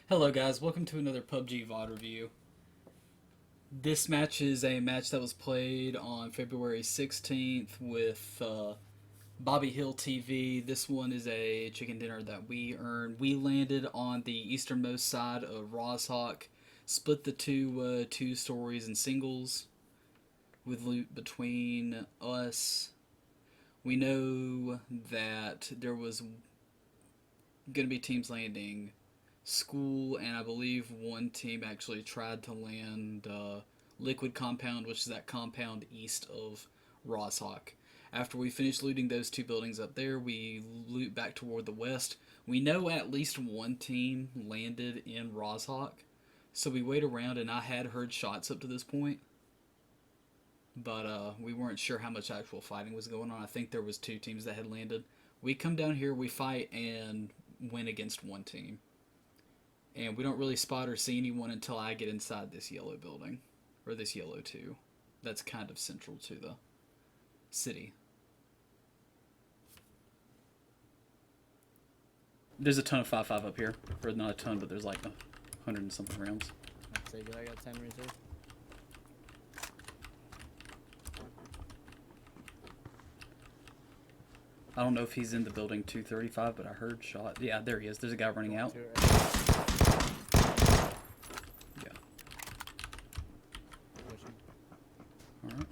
Hello guys, welcome to another PUBG VOD review. This match is a match that was played on February 16th with BobbyHillTV. This one is a chicken dinner that we earned. We landed on the easternmost side of Rozhok, split the two stories in singles with loot between us. We know that there was going to be teams landing school, and I believe one team actually tried to land liquid compound, which is that compound east of Rozhok. After we finish looting those two buildings up there, we loot back toward the west. We know at least one team landed in Rozhok, so we wait around, and I had heard shots up to this point, but we weren't sure how much actual fighting was going on. I think there was two teams that had landed. We come down here, we fight, and win against one team. And we don't really spot or see anyone until I get inside this yellow building. Or this yellow too. That's kind of central to the city. There's a ton of 5.5 up here. Or not a ton, but there's like 100 and something rounds. I'd say, I got 10 reserve. I don't know if he's in the building 235, but I heard shot. Yeah, there he is. There's a guy running out. Yeah. Alright.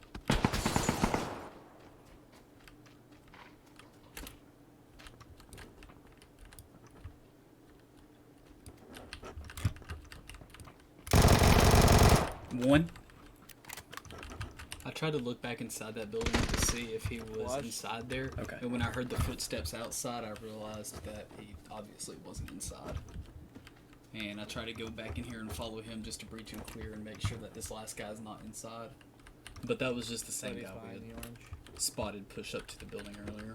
One. I tried to look back inside that building to see if he was inside there. Okay. And when I heard the footsteps outside, I realized that he obviously wasn't inside. And I tried to go back in here and follow him just to breach him clear and make sure that this last guy's not inside. But that was just the same guy we had spotted push up to the building earlier.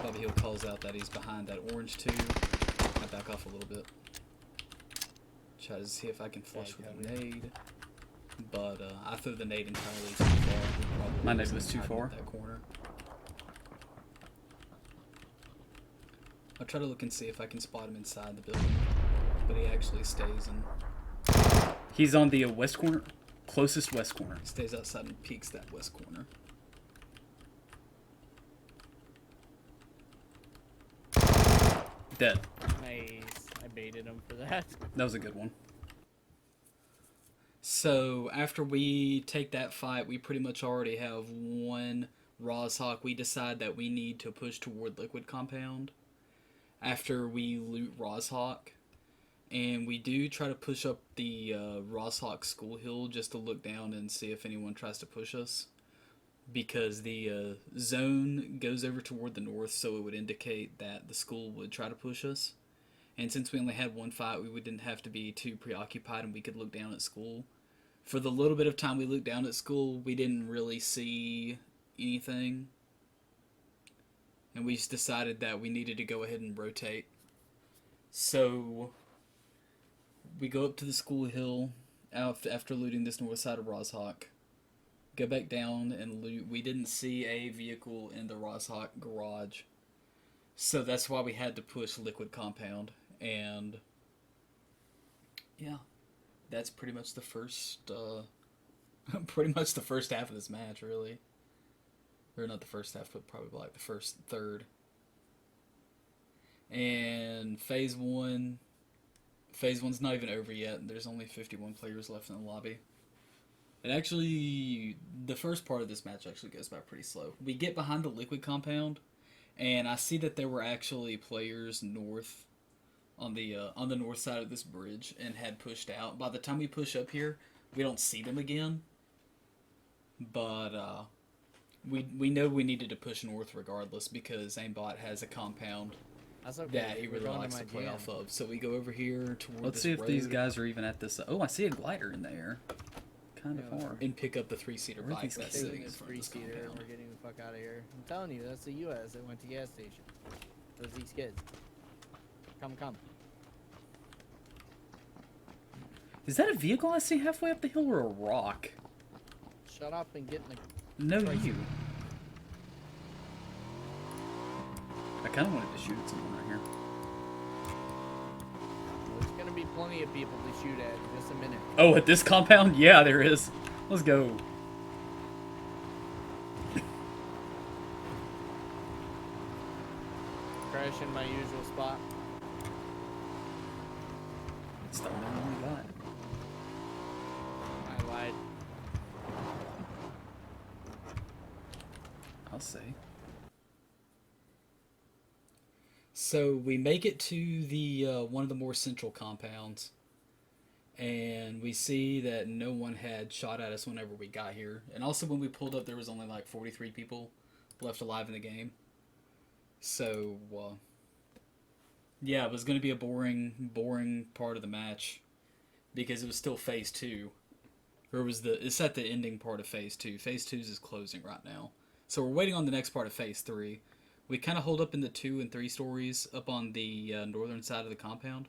Bobby Hill calls out that he's behind that orange too. I back off a little bit. Try to see if I can flush with a nade, but I threw the nade entirely too far. My nade was too far. That corner. I'll try to look and see if I can spot him inside the building, but he actually stays in. He's on the west corner, closest west corner. He stays outside and peeks that west corner. Dead. Nice. I baited him for that. That was a good one. So after we take that fight, we pretty much already have one Rozhok. We decide that we need to push toward liquid compound after we loot Rozhok. And we do try to push up the Rozhok school hill just to look down and see if anyone tries to push us. Because the zone goes over toward the north, so it would indicate that the school would try to push us. And since we only had one fight, we didn't have to be too preoccupied and we could look down at school. For the little bit of time we looked down at school, we didn't really see anything. And we just decided that we needed to go ahead and rotate. So we go up to the school hill after looting this north side of Rozhok. Go back down and loot. We didn't see a vehicle in the Rozhok garage. So that's why we had to push liquid compound. And yeah, that's pretty much the first half of this match, really. Or not the first half, but probably like the first third. And phase one's not even over yet. There's only 51 players left in the lobby. And actually, the first part of this match actually goes by pretty slow. We get behind the liquid compound, and I see that there were actually players north on the north side of this bridge and had pushed out. By the time we push up here, we don't see them again. But we know we needed to push north regardless because Aimbot has a compound that he really likes to play off of. So we go over here toward Let's see if these guys are even at this. Oh, I see a glider in the air. Kind of far. And pick up the 3-seater bike that's sitting in front of this compound. We're getting the fuck out of here. I'm telling you, that's the U.S. that went to gas station. Those these kids. Come. Is that a vehicle I see halfway up the hill or a rock? Shut up and get in the... No, you. I kind of wanted to shoot at someone right here. There's gonna be plenty of people to shoot at in just a minute. Oh, at this compound? Yeah, there is. Let's go. Crash in my usual spot. It's the only one we got. I lied. I'll say. So we make it to the one of the more central compounds, and we see that no one had shot at us whenever we got here. And also when we pulled up, there was only like 43 people left alive in the game. So, yeah, it was going to be a boring part of the match because it was still phase 2. Or it's at the ending part of phase 2. Phase 2 is closing right now. So we're waiting on the next part of phase 3. We kind of hold up in the 2 and 3 stories up on the northern side of the compound.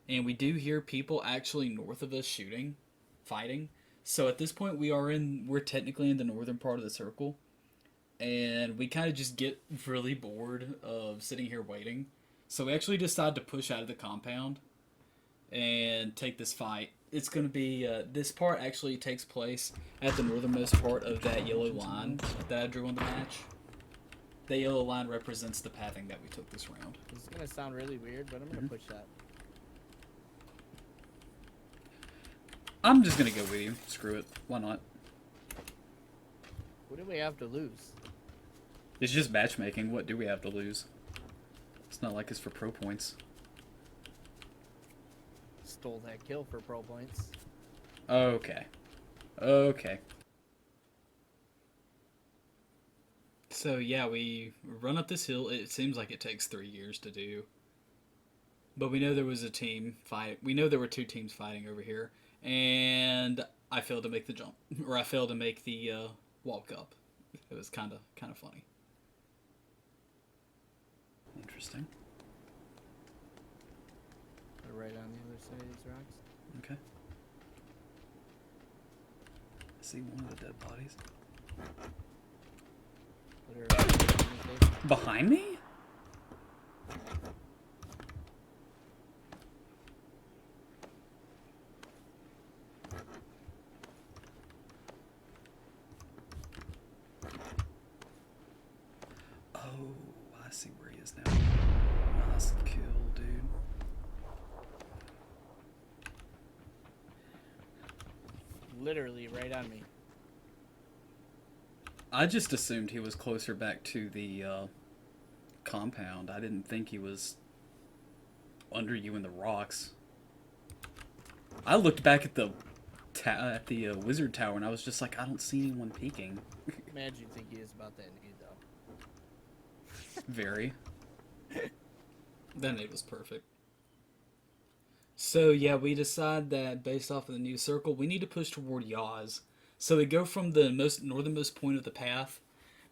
And we do hear people actually north of us fighting. So at this point we're technically in the northern part of the circle. And we kind of just get really bored of sitting here waiting. So we actually decide to push out of the compound and take this fight. It's going to be, this part actually takes place at the northernmost part of that yellow line that I drew on the match. That yellow line represents the pathing that we took this round. This is going to sound really weird, but I'm going to push that. I'm just going to go with you. Screw it. Why not? What do we have to lose? It's just matchmaking. What do we have to lose? It's not like it's for pro points. Stole that kill for pro points. Okay. Okay. So yeah, we run up this hill. It seems like it takes 3 years to do. But we know there was a team fight. We know there were 2 teams fighting over here. And I failed to make the jump. Or I failed to make the walk up. It was kind of funny. Interesting. Right on the other side of these rocks. Okay. I see one of the dead bodies. Behind me? Oh, I see where he is now. Nice kill, dude. Literally right on me. I just assumed he was closer back to the compound. I didn't think he was under you in the rocks. I looked back at the wizard tower and I was just like, I don't see anyone peeking. Mad you think he is about that nade though. Very. That nade was perfect. So yeah, we decide that based off of the new circle, we need to push toward Yas. So we go from the northernmost point of the path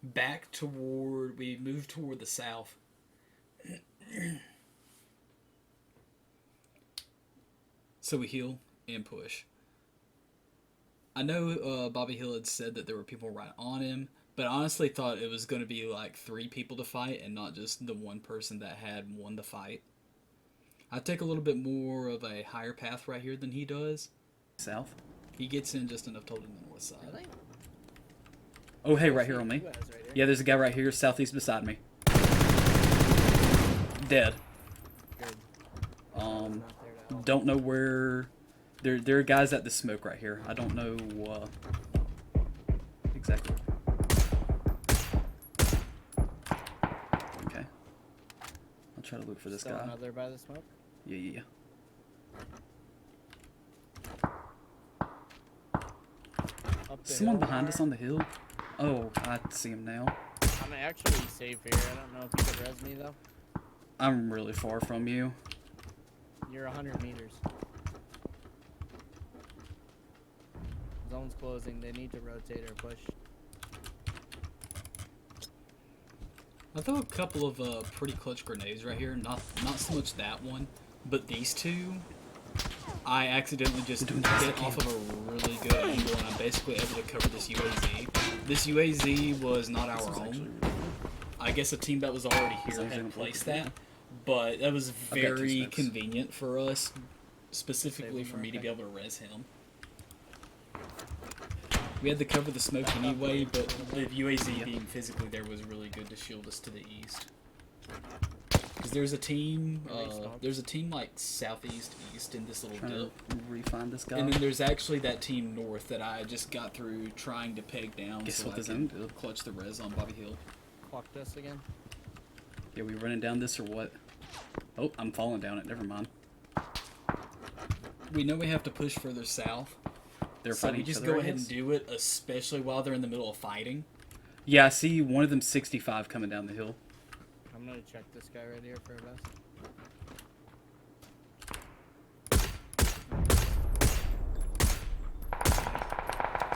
back toward, we move toward the south. So we heal and push. I know Bobby Hill had said that there were people right on him, but I honestly thought it was going to be like 3 people to fight and not just the one person that had won the fight. I take a little bit more of a higher path right here than he does. South. He gets in just enough to hold in the north side. Really? Oh, hey, right here on me. Right yeah, there's a guy right here, southeast beside me. Dead. Good. Don't know where... There are guys at the smoke right here. I don't know exactly. Okay. I'll try to look for this Still guy. another by the smoke? Yeah. Someone behind us on the hill? Oh, I see him now. I'm actually safe here. I don't know if you could res me though. I'm really far from you. You're 100 meters. Zone's closing. They need to rotate or push. I throw a couple of pretty clutch grenades right here. Not so much that one, but these two. I accidentally just hit off of a really good angle, and I'm basically able to cover this UAZ. This UAZ was not our own. I guess a team that was already here had placed that, but that was very convenient for us, specifically for me to be able to res him. We had to cover the smoke anyway, but the UAZ being physically there was really good to shield us to the east. Because there's a team like southeast east in this little dip. Refine this guy. And then there's actually that team north that I just got through trying to peg down. Guess so what I this can did? clutch the res on Bobby Hill. Fucked us again. Yeah, we running down this or what? Oh, I'm falling down it. Never mind. We know we have to push further south. They're so fighting we just each other, go I ahead and guess? do it, especially while they're in the middle of fighting. Yeah, I see one of them 65 coming down the hill. I'm gonna check this guy right here for a vest.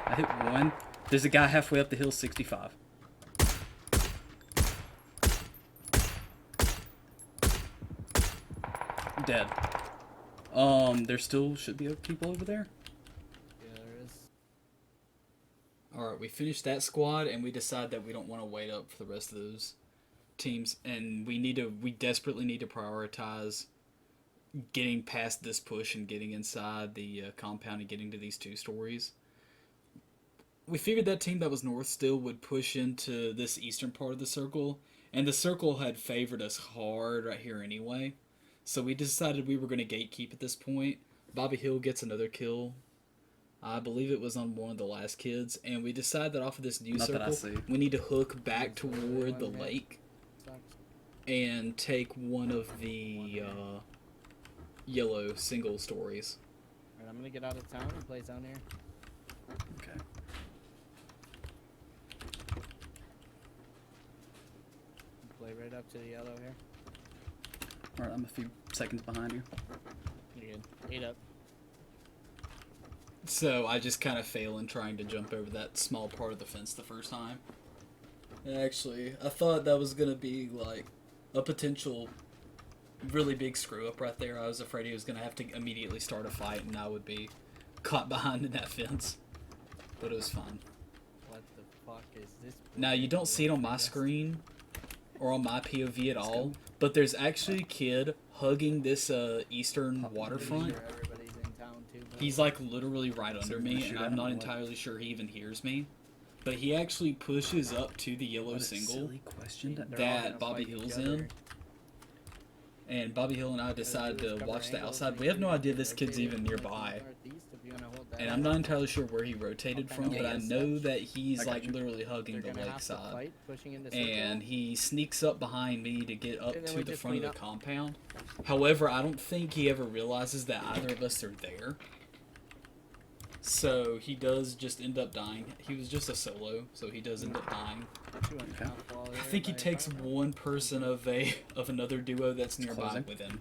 I hit one. There's a guy halfway up the hill, 65. Dead. There still should be people over there. Yeah, there is. Alright, we finished that squad, and we decide that we don't want to wait up for the rest of those teams, and we desperately need to prioritize getting past this push and getting inside the compound and getting to these 2 stories. We figured that team that was north still would push into this eastern part of the circle, and the circle had favored us hard right here anyway, so we decided we were going to gatekeep at this point. Bobby Hill gets another kill. I believe it was on one of the last kids, and we decided that off of this new circle, we need to hook back toward the lake and take one of the yellow single stories. Alright, I'm gonna get out of town and play down here. Okay. Play right up to the yellow here. Alright, I'm a few seconds behind you. You're good. 8 up. So I just kind of fail in trying to jump over that small part of the fence the first time. And actually, I thought that was going to be like a potential really big screw up right there. I was afraid he was going to have to immediately start a fight and I would be caught behind in that fence. But it was fun. What the fuck is this? Now, you don't see it on my screen or on my POV at all, but there's actually a kid hugging this eastern waterfront. Everybody's in town too. He's like literally right under me, and I'm not entirely sure he even hears me. But he actually pushes up to the yellow single that Bobby Hill's in. And Bobby Hill and I decided to watch the outside. We have no idea this kid's even nearby. And I'm not entirely sure where he rotated from, but I know that he's like literally hugging the lakeside. And he sneaks up behind me to get up to the front of the compound. However, I don't think he ever realizes that either of us are there. So he does just end up dying. He was just a solo, so he does end up dying. I think he takes one person of another duo that's nearby with him.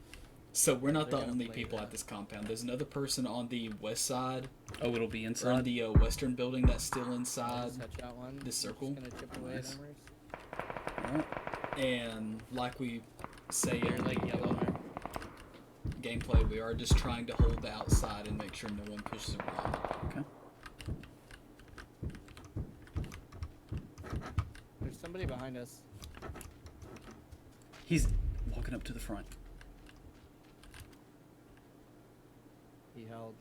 So we're not the only people at this compound. There's another person on the west side. Oh, it'll be inside? Or in the western building that's still inside this circle. Nice. And like we say in gameplay, we are just trying to hold the outside and make sure no one pushes around. Okay. There's somebody behind us. He's walking up to the front. He held.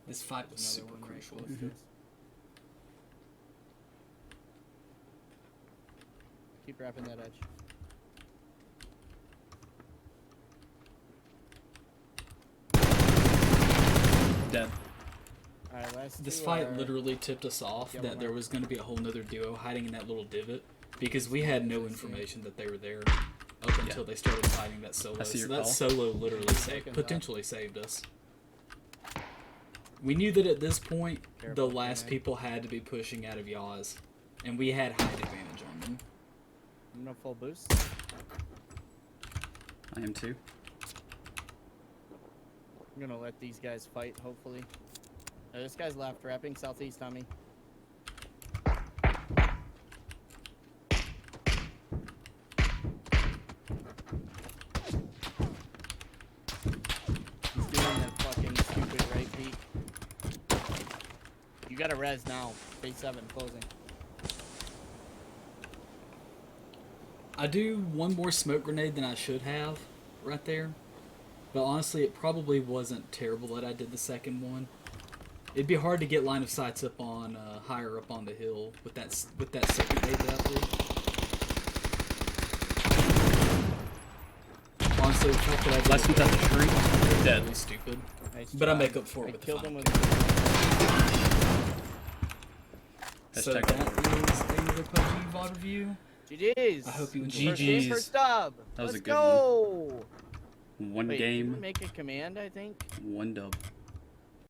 This fight was super crucial. Keep wrapping that edge. Dead. This fight literally tipped us off that there was going to be a whole nother duo hiding in that little divot because we had no information that they were there up until they started fighting that solo. So that solo literally potentially saved us. We knew that at this point the last people had to be pushing out of Yas, and we had height advantage on them. I'm gonna full boost. I am too. I'm gonna let these guys fight, hopefully. This guy's left, wrapping southeast on me. He's gotta res now. Phase 7 closing. I do one more smoke grenade than I should have right there. But honestly, it probably wasn't terrible that I did the second one. It'd be hard to get line of sights up on higher up on the hill with that second nade that I threw. Honestly, the fact that I Last one's at the tree. Dead. really stupid. Nice But I job. make up for it I with the killed final him kill. Hashtag So that is another PUBG VOD review. GG's. I hope you enjoyed GG's. First game, first dub. That was Let's a good go. One Wait, did we game, make a command, I think? one dub.